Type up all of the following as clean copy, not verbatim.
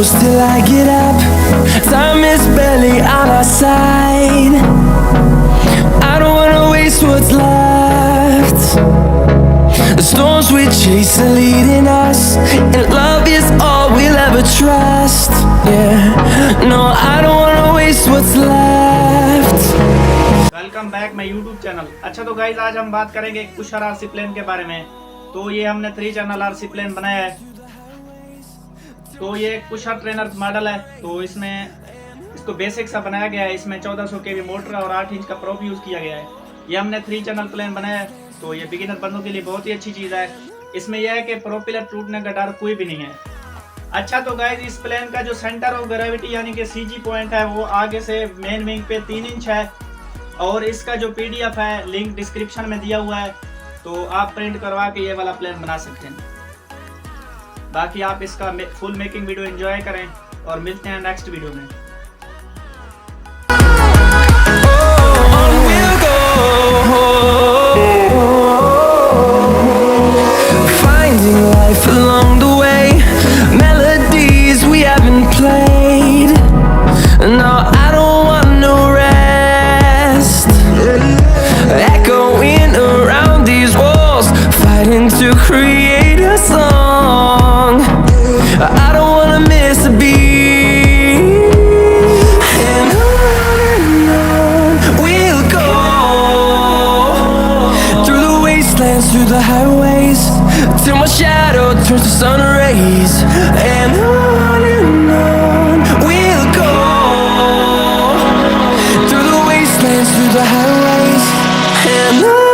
close till I get up. Time is barely on our side. I don't wanna waste what's left. The storms we chase are leading us, and love is all we'll ever trust. Yeah, no, I don't wanna waste what's left. Welcome back my YouTube channel. अच्छा तो guys आज हम बात करेंगे कुशर RC plane के बारे में। तो ये हमने 3 चैनल आरसी प्लेन बनाया है। तो ये कुशर ट्रेनर मॉडल है। तो इसमें इसको बेसिक सा बनाया गया है। इसमें 1400 केवी मोटर और 8 इंच का प्रोप यूज किया गया है। ये हमने 3 चैनल प्लेन बनाया है। तो ये बिगिनर बंदों के लिए बहुत ही अच्छी चीज़ है। इसमें यह है कि प्रोपेलर टूटने का डर कोई भी नहीं है। अच्छा तो गाइज इस प्लेन का जो सेंटर ऑफ ग्रेविटी यानी कि सीजी पॉइंट है वो आगे से मेन विंग पे 3 इंच है। और इसका जो पीडीएफ है लिंक डिस्क्रिप्शन में दिया हुआ है। तो आप प्रिंट करवा के ये वाला प्लेन बना सकते हैं। बाकी आप इसका फुल मेकिंग वीडियो एंजॉय करें और मिलते हैं नेक्स्ट वीडियो में। To create a song, I don't wanna miss a beat. And on we'll go, through the wastelands, through the highways, till my shadow turns to sun rays. And on we'll go, through the wastelands, through the highways, and on.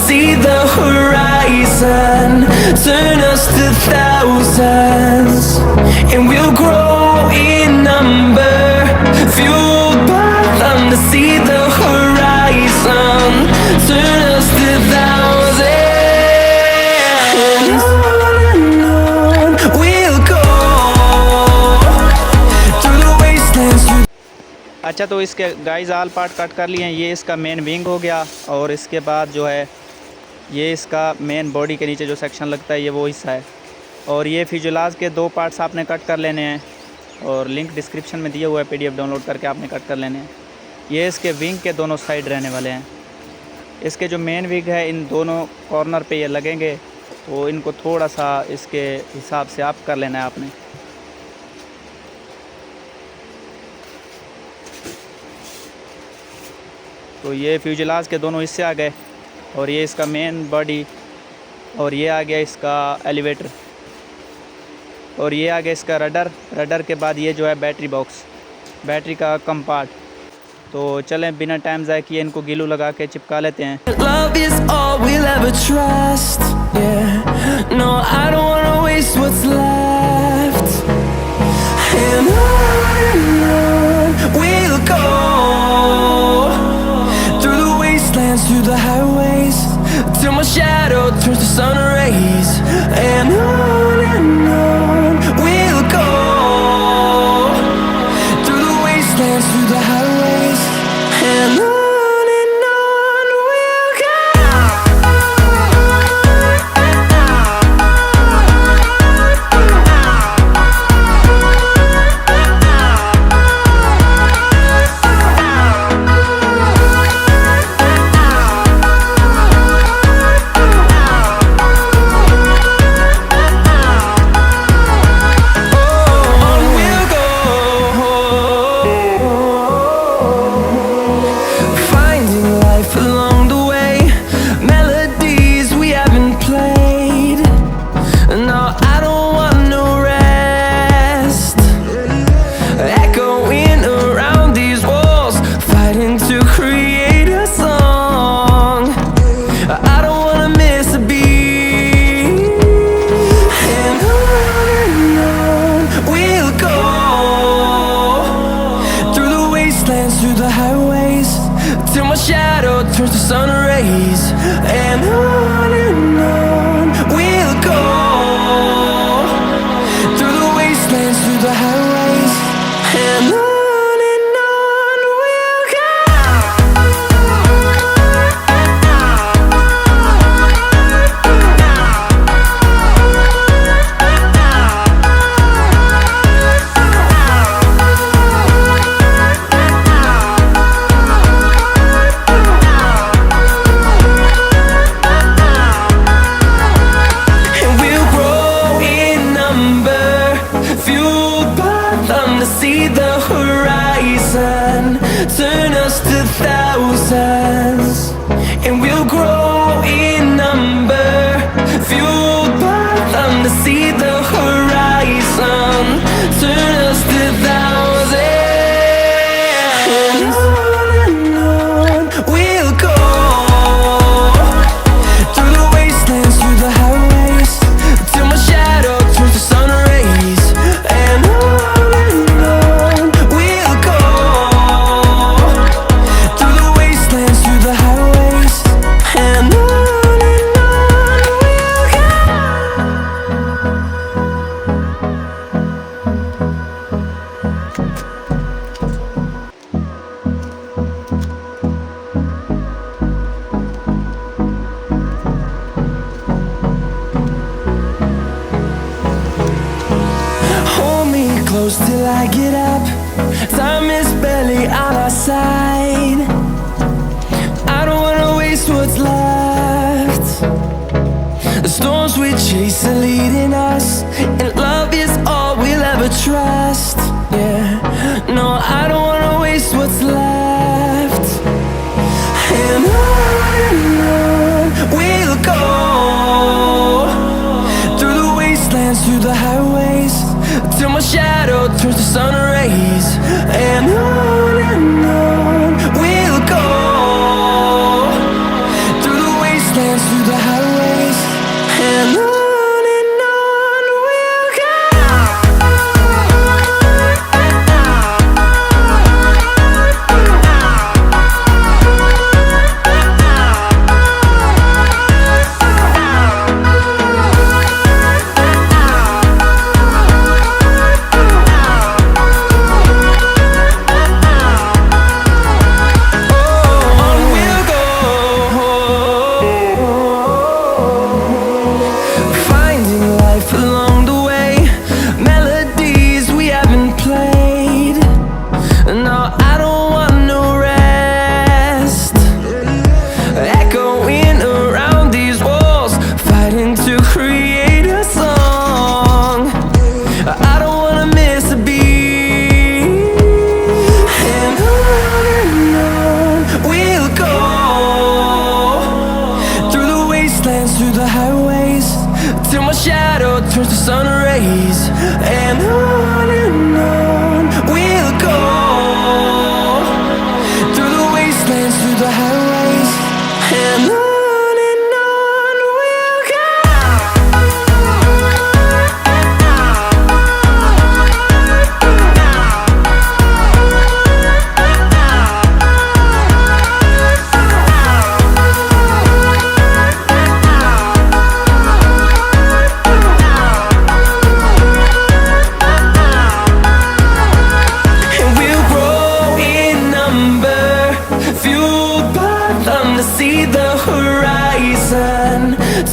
See the horizon, turn us to thousands, and we'll grow in number, fueled by them to see the horizon, turn us to thousands, and on we'll go, through the wastelands. अच्छा तो इसके guys आल part cut कर लिए हैं। ये इसका main wing हो गया और इसके बाद जो है ये इसका मेन बॉडी के नीचे जो सेक्शन लगता है ये वो हिस्सा है। और ये फ्यूजलाज के 2 पार्ट्स आपने कट कर लेने हैं और लिंक डिस्क्रिप्शन में दिया हुआ है, पीडीएफ डाउनलोड करके आपने कट कर लेने हैं। ये इसके विंग के दोनों साइड रहने वाले हैं। इसके जो मेन विंग है इन दोनों कॉर्नर पे ये लगेंगे। तो इनको थोड़ा सा इसके हिसाब से आप कर लेना है आपने। तो ये फ्यूजलाज के दोनों हिस्से आ गए और ये इसका मेन बॉडी और ये आ गया इसका एलिवेटर और ये आ गया इसका रडर के बाद ये जो है बैटरी बॉक्स, बैटरी का कंपार्ट। तो चलें बिना टाइम ज़ाया किए इनको गिलू लगा के चिपका लेते हैं। Love is all we'll ever trust. Yeah, no, I don't wanna waste what's left. And on we'll go, through the wastelands, through the highways, till my shadow turns to sun rays. And on we'll go, through the wastelands, through the highways, and on we'll go. through the highways, till my shadow turns to sun rays. And on we'll go, through the wastelands, through the highways. And on we'll go. And we'll grow in number, fueled by them to see the horizon, turn us to thousands. And we'll grow in number, fueled by them to see the horizon, turn us to thousands. And on we'll go, through the wastelands, through the highways, till my shadow turns to sun rays. And on we'll go, through the wastelands, through the highways. And on we'll go. Hold me close till I get up. Time is barely on our side. I don't wanna waste what's left. The storms we chase are leading us, and love is all we'll ever trust. Yeah, no, I don't wanna waste what's left. And on we'll go, through the wastelands, through the highways, till my shadow turns to sun rays. And on we'll go, through the wastelands, through the highways. And on we'll go. Finding life along the way, melodies we haven't played. No, I don't want no rest. Echoing around these walls, fighting to create a song. I don't wanna miss a beat. And on we'll go, through the wastelands, through the highways, till my shadow turns to sun rays. And on we'll go, through the wastelands, through the highways. And on we'll go. And we'll grow in number, fueled by them to see the horizon,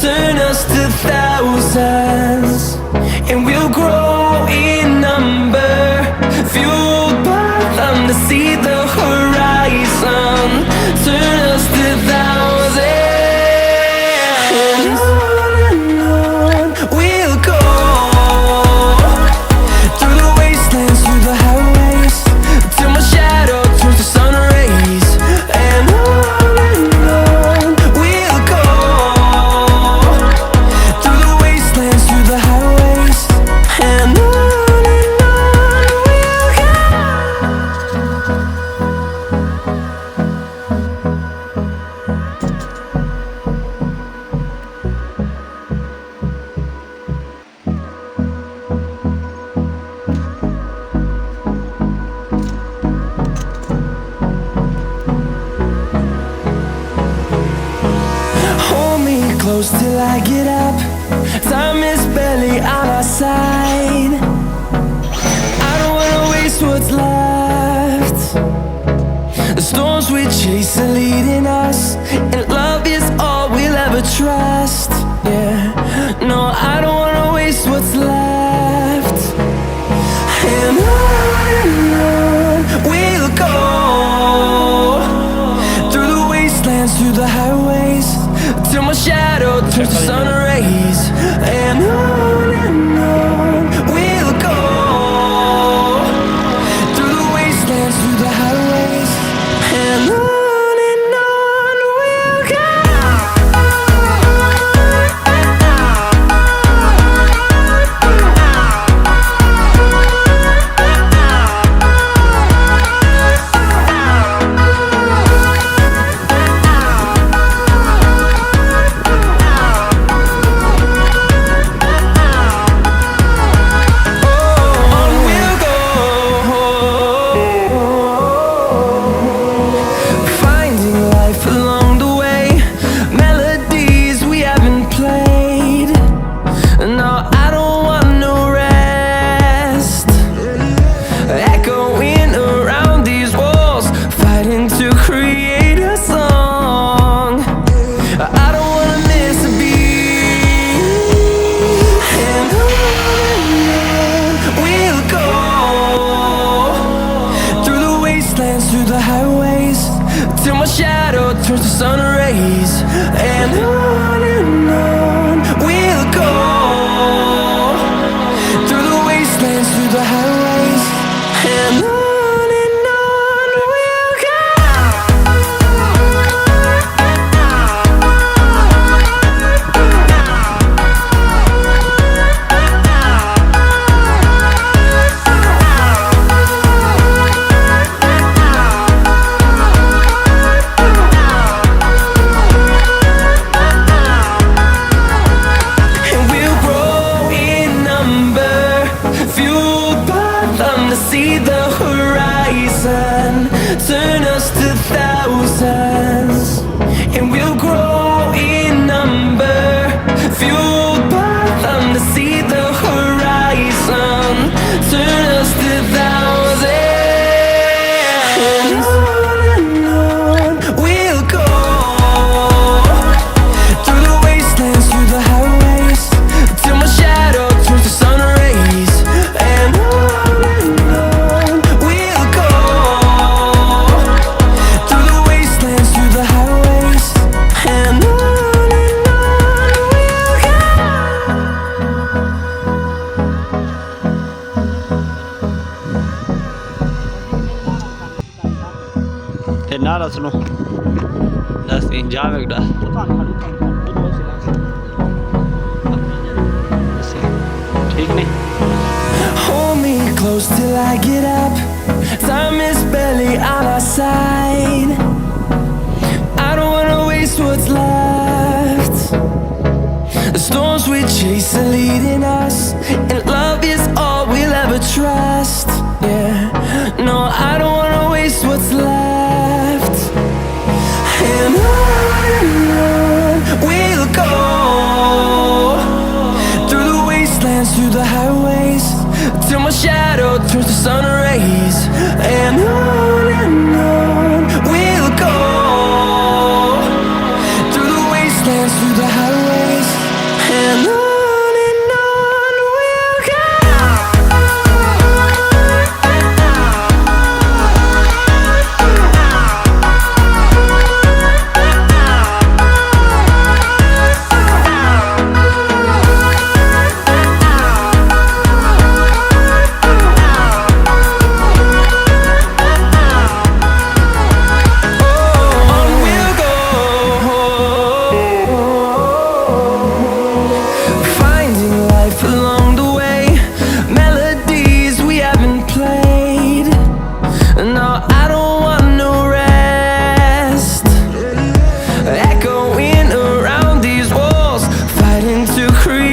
turn us to thousands. And we'll grow in number, fueled by them to see the horizon, turn us to thousands. And on we'll go, through the wastelands, through the highways, till my shadow turns to sun rays. And on we'll go, through the wastelands, I get up. Time is barely on our side. I don't wanna waste what's left. The storms we chase are leading us, and love is all we'll ever trust. Yeah, no, I don't wanna waste what's left. And on we'll go, through the wastelands, through the highways, till my shadow turns to sun rays. And on we'll go, through the wastelands, through the highways, and on we'll go. Through the highways, till my shadow turns to sun rays. And on we'll go, through the wastelands, through the highways, and on we'll go. See the horizon turn us to thousands, and we'll grow in number, fueled by them to see the horizon turn us to thousands. And on we'll go, through the wastelands, through the highways, till my shadow turns to sun rays. And नारा सुनो दस इंजाम एक डाल ठीक नहीं. Hold me close till I get up. Time is barely on our side. I don't wanna waste what's left. The storms we chase are leading us, and love is all we'll ever trust. Yeah, no, I don't wanna waste what's left. And on we'll go, through the wastelands, through the highways, till my shadow turns to sun rays. And on we'll go, through the wastelands, through the highways, and on we'll go. To create